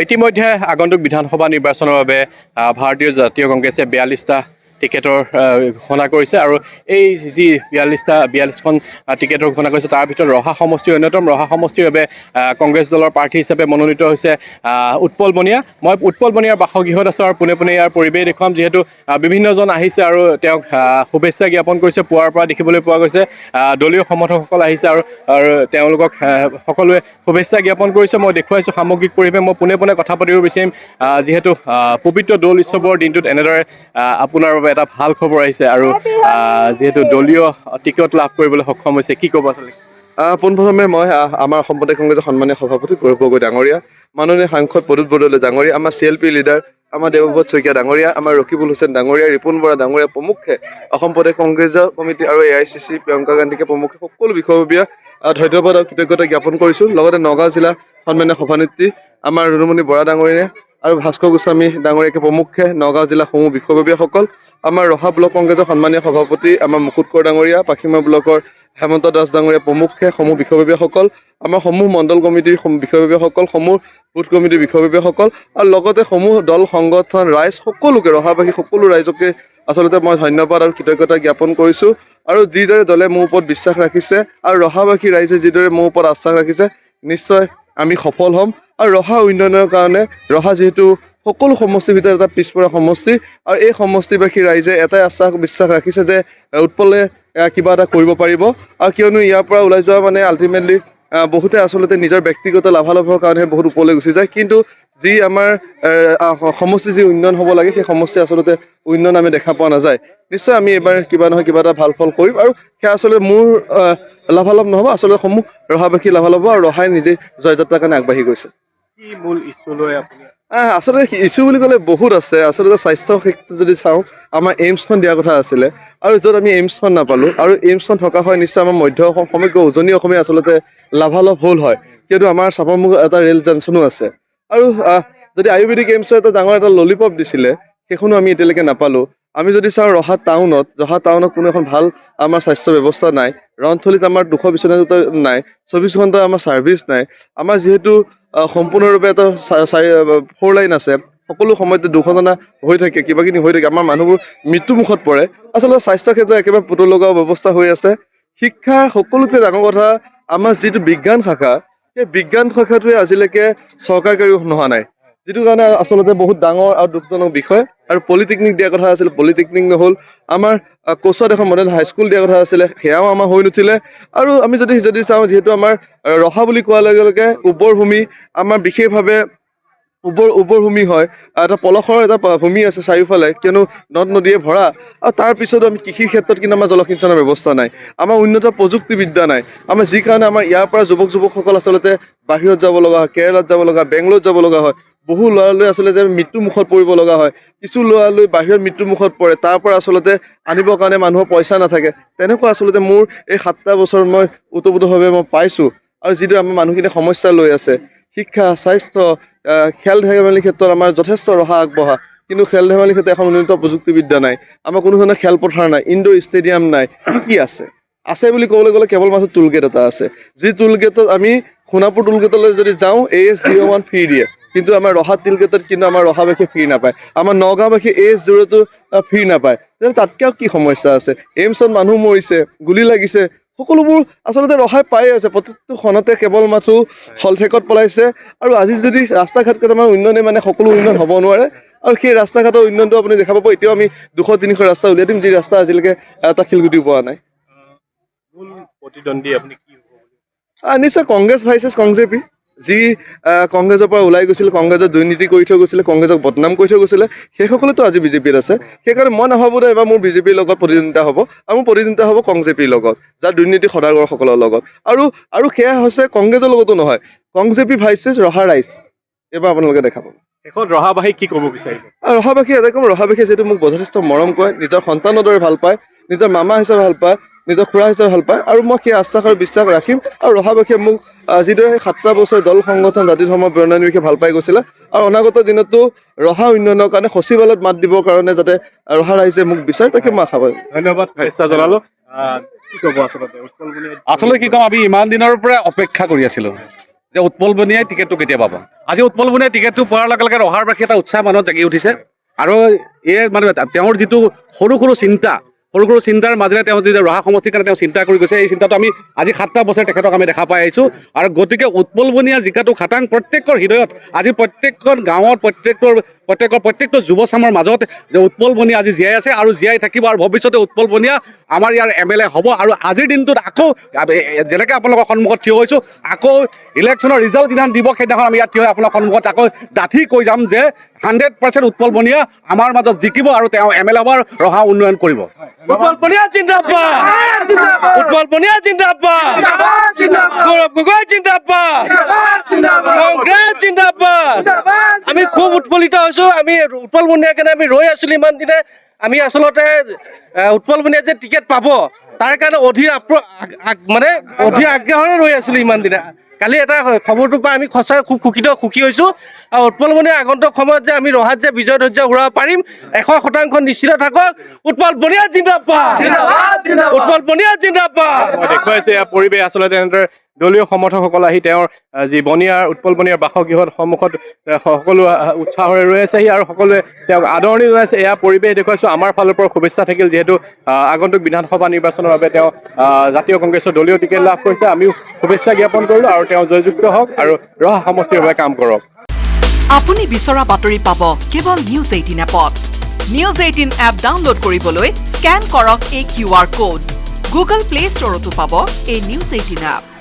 ইতিমধ্যে আগন্তুক বিধানসভা নিৰ্বাচনৰ বাবে ভাৰতীয় জাতীয় কংগ্ৰেছে 42টা টিকেটৰ ঘোষণা কৰিছে আৰু এই যি 42খন টিকেটৰ ঘোষণা কৰিছে তাৰ ভিতৰত ৰহা সমষ্টিৰ অন্যতম। ৰহা সমষ্টিৰ বাবে কংগ্ৰেছ দলৰ প্ৰাৰ্থী হিচাপে মনোনীত হৈছে উৎপল বনিয়া। মই উৎপল বনিয়াৰ বাসগৃহত আছোঁ আৰু পোনে পোনে ইয়াৰ পৰিৱেশ দেখুৱাম, যিহেতু বিভিন্নজন আহিছে আৰু তেওঁক শুভেচ্ছা জ্ঞাপন কৰিছে। পুৱাৰ পৰা দেখিবলৈ পোৱা গৈছে দলীয় সমৰ্থকসকল আহিছে আৰু তেওঁলোকক সকলোৱে শুভেচ্ছা জ্ঞাপন কৰিছে। মই দেখুৱাইছোঁ সামগ্ৰিক পৰিৱেশ। মই পোনে পোনে কথা পাতিব বিচাৰিম, যিহেতু পবিত্ৰ দৌল উৎসৱৰ দিনটোত এনেদৰে আপোনাৰ বাবে এটা ভাল খবৰ আহিছে আৰু যিহেতু দলীয় টিকট লাভ কৰিবলৈ সক্ষম হৈছে, কি ক'ব আচলতে? পোনপ্ৰথমে মই আমাৰ অসম প্ৰদেশ কংগ্ৰেছৰ সন্মানীয় সভাপতি গৌৰৱ গগৈ ডাঙৰীয়া, মাননীয় সাংসদ প্ৰদ্যুৎ বৰদলৈ ডাঙৰীয়া, আমাৰ CLP লিডাৰ আমাৰ দেৱব্ৰত শইকীয়া ডাঙৰীয়া, আমাৰ ৰকিবুল হুছেইন ডাঙৰীয়া, ৰিপুণ বৰা ডাঙৰীয়া প্ৰমুখ্যে, অসম প্ৰদেশ কংগ্ৰেছ কমিটি আৰু AICC প্ৰিয়ংকা গান্ধীকে প্ৰমুখ্যে সকলো বিষয়ববীয়া ধন্যবাদ আৰু কৃতজ্ঞতা জ্ঞাপন কৰিছোঁ। লগতে নগাঁও জিলা সন্মানীয় সভানেত্ৰী আমাৰ ৰুণুমণি বৰা ডাঙৰীয়া আৰু ভাস্কৰ গোস্বামী ডাঙৰীয়াকে প্ৰমুখ্যে, নগাঁও জিলা সমূহ বিষয়ববীয়াসকল, আমাৰ ৰহা ব্লক কংগ্ৰেছৰ সন্মানীয় সভাপতি আমাৰ মুকুট কোঁৱৰ ডাঙৰীয়া, পাখিমা ব্লকৰ হেমন্ত দাস ডাঙৰীয়া প্ৰমুখ্যে, সমূহ বিষয়ববীয়াসকল, আমাৰ সমূহ মণ্ডল কমিটিৰ বিষয়ববীয়াসকল, সমূহ বুথ কমিটিৰ বিষয়ববীয়াসকল আৰু লগতে সমূহ দল সংগঠন ৰাইজ সকলোকে, ৰহাবাসী সকলো ৰাইজকে আচলতে মই ধন্যবাদ আৰু কৃতজ্ঞতা জ্ঞাপন কৰিছোঁ। আৰু যিদৰে দলে মোৰ ওপৰত বিশ্বাস ৰাখিছে আৰু ৰহাবাসী ৰাইজে যিদৰে মোৰ ওপৰত আস্থা ৰাখিছে, নিশ্চয় আমি সফল হ'ম। আৰু ৰহা উন্নয়নৰ কাৰণে, ৰহা যিহেতু সকলো সমষ্টিৰ ভিতৰত এটা পিছপৰা সমষ্টি আৰু এই সমষ্টিবাসী ৰাইজে এটাই আস্থা বিশ্বাস ৰাখিছে যে উৎপলে কিবা এটা কৰিব পাৰিব। আৰু কিয়নো ইয়াৰ পৰা ওলাই যোৱা মানে আল্টিমেটলি বহুতে আচলতে নিজৰ ব্যক্তিগত লাভালাভৰ কাৰণে বহুত ওপৰলৈ গুচি যায়, কিন্তু যি আমাৰ সমষ্টি যি উন্নয়ন হ'ব লাগে সেই সমষ্টি আচলতে উন্নয়ন আমি দেখা পোৱা নাযায়। নিশ্চয় আমি এইবাৰ কিবা নহয় কিবা এটা ভাল ফল কৰিম আৰু সেয়া আচলতে মোৰ লাভালাভ নহ'ব, আচলতে সমূহ ৰহাবাসী লাভালাভ আৰু ৰহাই নিজেই জয়যাত্ৰাৰ কাৰণে আগবাঢ়ি গৈছে। কি মূল ইছ্যু লৈ আপুনি? আচলতে ইছ্যু বুলি ক'লে বহুত আছে। আচলতে স্বাস্থ্য ক্ষেত্ৰত যদি চাওঁ, আমাৰ এইমছখন দিয়াৰ কথা আছিলে আৰু য'ত আমি এইমছখন নাপালোঁ, আৰু এইমছখন থকা হয় নিশ্চয় আমাৰ মধ্য অসম সমগ্ৰ উজনি অসমে আচলতে লাভালাভ হ'ল হয়, কিয়নো আমাৰ চাপামুখ এটা ৰেল জংচনো আছে। আৰু যদি আয়ুৰ্বেদিক এইমছৰ এটা ডাঙৰ এটা ললিপপ দিছিলে, সেইখনো আমি এতিয়ালৈকে নাপালোঁ। আমি যদি চাওঁ ৰহা টাউনত কোনো এখন ভাল আমাৰ স্বাস্থ্য ব্যৱস্থা নাই। ৰণথলীত আমাৰ 200 বিচনা নাই, 24 ঘণ্টা আমাৰ ছাৰ্ভিচ নাই। আমাৰ যিহেতু সম্পূৰ্ণৰূপে এটা 4 লাইন আছে, সকলো সময়তে দুৰ্ঘটনা হৈ থাকে, কিবাকিবি হৈ থাকে, আমাৰ মানুহবোৰ মৃত্যুমুখত পৰে। আচলতে স্বাস্থ্য ক্ষেত্ৰত একেবাৰে পুতৌ লগা ব্যৱস্থা হৈ আছে। শিক্ষাৰ সকলোতকৈ ডাঙৰ কথা, আমাৰ যিটো বিজ্ঞান শাখা, সেই বিজ্ঞান শাখাটোৱে আজিলৈকে চৰকাৰকাৰী নোহোৱা নাই, যিটো কাৰণে আচলতে বহুত ডাঙৰ আৰু দুখজনক বিষয়। আৰু পলিটেকনিক দিয়াৰ কথা আছিলে, পলিটেকনিক নহ'ল। আমাৰ কচুৱাত এখন মডেল হাইস্কুল দিয়াৰ কথা আছিলে, সেয়াও আমাৰ হৈ নুঠিলে। আৰু আমি যদি চাওঁ, যিহেতু আমাৰ ৰহা বুলি কোৱাৰ লগে লগে উৰ্বৰ ভূমি, আমাৰ বিশেষভাৱে উৰ্বৰ ভূমি হয়, এটা পলসৰ এটা ভূমি আছে চাৰিওফালে, কিয়নো নদ নদীয়ে ভৰা। আৰু তাৰ পিছতো আমি কৃষিৰ ক্ষেত্ৰত কিন্তু আমাৰ জলসিঞ্চনৰ ব্যৱস্থা নাই, আমাৰ উন্নত প্ৰযুক্তিবিদ্যা নাই। আমাৰ যি কাৰণে আমাৰ ইয়াৰ পৰা যুৱকসকল আচলতে বাহিৰত যাব লগা হয়, কেৰেলাত যাব লগা হয়, বেংগলোৰত যাব লগা হয়। বহু ল'ৰালৈ আচলতে মৃত্যু মুখত পৰিব লগা হয়, কিছু ল'ৰালৈ বাহিৰত মৃত্যু মুখত পৰে, তাৰ পৰা আচলতে আনিবৰ কাৰণে মানুহৰ পইচা নাথাকে। তেনেকুৱা আচলতে মোৰ এই 7টা বছৰত মই ওতপ্ৰোতভাৱে মই পাইছোঁ। আৰু যিটো আমাৰ মানুহখিনিয়ে সমস্যা লৈ আছে, শিক্ষা, স্বাস্থ্য, খেল ধেমালিৰ ক্ষেত্ৰত আমাৰ যথেষ্ট ৰহা আগবঢ়া, কিন্তু খেল ধেমালিৰ ক্ষেত্ৰত এখন উন্নত প্ৰযুক্তিবিদ্যা নাই, আমাৰ কোনো ধৰণৰ খেলপথাৰ নাই, ইনডোৰ ষ্টেডিয়াম নাই। কি আছে বুলি ক'বলৈ গ'লে কেৱল মাত্ৰ টোলগেট এটা আছে, যি টোলগেটত আমি সোণাপুৰ টোলগেটলৈ যদি যাওঁ AS01 ফ্ৰী দিয়ে, কিন্তু আমাৰ ৰহা টোলগেটত কিন্তু আমাৰ ৰহাবাসীয়ে ফ্ৰী নাপায়, আমাৰ নগাঁওবাসীয়ে AS02 ফ্ৰী নাপায়। তাতকৈ কি সমস্যা আছে? এইমছত মানুহ মৰিছে, গুলি লাগিছে, সকলোবোৰ আচলতে ৰহাই পায়ে আছে। প্ৰত্যেকটো খনতে কেৱল মাথো হলঠেকত পলাইছে। আৰু আজি যদি ৰাস্তা ঘাট কেইটামান উন্নয়নে মানে সকলো উন্নয়ন হ'ব নোৱাৰে, আৰু সেই ৰাস্তা ঘাটৰ উন্নয়নটো আপুনি দেখা পাব। এতিয়াও আমি 200-300 ৰাস্তা উলিয়াই দিম, যি ৰাস্তা আজিলৈকে এটা শিলগুটি পোৱা নাই। মূল প্ৰতিদ্বন্দ্বী আপুনি কি হ'ব? নিশ্চয় কংগ্ৰেছ ভাৰ্চেছ কংজেপি। যি কংগ্ৰেছৰ পৰা ওলাই গৈছিল, কংগ্ৰেছৰ দুৰ্নীতি কৰি থৈ গৈছিলে, কংগ্ৰেছক বদনাম কৰি থৈ গৈছিলে, সেইসকলেতো আজি বিজেপিত আছে। সেইকাৰণে মই নাভাবোঁ যে এবাৰ মোৰ বিজেপিৰ লগত প্ৰতিদ্বন্দ্বিতা হ'ব, আৰু মোৰ প্ৰতিদ্বন্দ্বিতা হ'ব কংজেপিৰ লগত, যাৰ দুৰ্নীতি সদাগৰসকলৰ লগত। আৰু সেয়া হৈছে কংগ্ৰেছৰ লগতো নহয়, কংজেপি ভাৰ্চেছ ৰহা ৰাইজ। এইবাৰ আপোনালোকে দেখা পাব। শেষত ৰহাবাসীক কি ক'ব বিচাৰিব? ৰহাবাসী এটা ক'ম, ৰহাবাসীয়ে যিহেতু মোক যথেষ্ট মৰম কৰে, নিজৰ সন্তানৰ দৰে ভাল পায়, নিজৰ মামা হিচাপে ভাল পায়, নিজৰ খুৰা হিচাপে ভাল পায়, আৰু মই সেই আশ্বাস আৰু বিশ্বাস ৰাখিম। আৰু ৰহাবাসীয়ে মোক যিদৰে সেই 7টা বছৰ দল সংগঠন জাতি ধৰ্ম বৰ্ণালী বিষয়ে ভাল পাই গৈছিলে, আৰু অনাগত দিনতো ৰহা উন্নয়নৰ কাৰণে সচিবালয়ত মাত দিবৰ কাৰণে যাতে ৰহা ৰাইজে মোক বিচাৰে, তাকে মই আশা কৰিম। ধন্যবাদ, শুভেচ্ছা জনালোঁ। কি ক'ব আচলতে কি ক'ম, আমি ইমান দিনৰ পৰা অপেক্ষা কৰি আছিলোঁ যে উৎপল বনিয়াই টিকেটটো কেতিয়া পাব। আজি উৎপল বনিয়াই টিকেটটো পোৱাৰ লগে লগে ৰহাৰবাসী এটা উৎসাহ মানুহত জাগি উঠিছে আৰু এই মানে তেওঁৰ যিটো সৰু সৰু চিন্তাৰ মাজেৰে তেওঁ যি ৰহা সমষ্টিৰ কাৰণে তেওঁ চিন্তা কৰি গৈছে, এই চিন্তাটো আমি আজি 7টা বছৰ তেখেতক আমি দেখা পাই আহিছোঁ। আৰু গতিকে উৎপল বনিয়া জিকাটো খাটাং প্ৰত্যেকৰ হৃদয়ত, আজি প্ৰত্যেকখন গাঁৱত প্ৰত্যেকটো যুৱচামৰ মাজত যে উৎপল বনিয়া আজি জীয়াই আছে আৰু জীয়াই থাকিব, আৰু ভৱিষ্যতে উৎপল বনিয়া আমাৰ ইয়াৰ MLA হ'ব। আৰু আজিৰ দিনটোত আকৌ যেনেকৈ আপোনালোকৰ সন্মুখত থিয় হৈছোঁ, আকৌ ইলেকশ্যনৰ ৰিজাল্ট যিদিনাখন দিব সেইদিনাখন আমি ইয়াত থিয় হৈ আপোনালোকৰ সন্মুখত আকৌ ডাঠি কৈ যাম যে 100% উৎপল বনিয়া আমাৰ মাজত জিকিব আৰু তেওঁ MLA হ'ব, ৰহা উন্নয়ন কৰিব। উৎপল বনিয়া জিন্দাবাদ, উৎপল বনিয়া জিন্দাবাদ, গৌৰৱ গগৈ জিন্দাবাদ, কংগ্ৰেছ জিন্দাবাদ। আমি খুব উৎফুল্লিত হৈছোঁ। আমি উৎপল বনিয়াৰ কাৰণে আমি ৰৈ আছিলোঁ ইমান দিনে। আমি আচলতে উৎপল বনিয়া যে টিকেট পাব তাৰ কাৰণে অধীৰ আগ্ৰহেৰে ৰৈ আছিলোঁ ইমান দিনে। কালি এটা খবৰটো পাই আমি সঁচাই খুব সুখী হৈছোঁ। আৰু উৎপল বনিয়া আগন্তুক সময়ত যে আমি ৰহাত যে বিজয় ধ্বজা উৰাব পাৰিম 100% নিশ্চিত থাকক। উৎপল বনিয়া জিন্দাবাদ, উৎপল বনিয়া জিন্দাবাদ। মই দেখুৱাইছোঁ এয়া পৰিৱেশ আচলতে এনেদৰে দলীয় সমৰ্থকসকল আহি তেওঁৰ যি উৎপল বনিয়াৰ বাসগৃহৰ সন্মুখত সকলো উৎসাহেৰে ৰৈ আছেহি আৰু সকলোৱে তেওঁক আদৰণি জনাইছে। এয়া পৰিৱেশ দেখুৱাইছোঁ। আমাৰ ফালৰ পৰা শুভেচ্ছা থাকিল, যিহেতু আগন্তুক বিধানসভা নিৰ্বাচনৰ বাবে তেওঁ জাতীয় কংগ্ৰেছৰ দলীয় টিকেট লাভ কৰিছে। আমিও শুভেচ্ছা জ্ঞাপন কৰিলোঁ আৰু তেওঁ জয়যুক্ত হওক আৰু ৰহা সমষ্টিৰ বাবে কাম কৰক। আপুনি বিচৰা বাতৰি পাব কেৱল নিউজ 18 এপত। নিউজ 18 এপ ডাউনলোড কৰিবলৈ স্কেন কৰক এই QR কোড। গুগল প্লে ষ্টৰতো পাব এই নিউজ 18 এপ।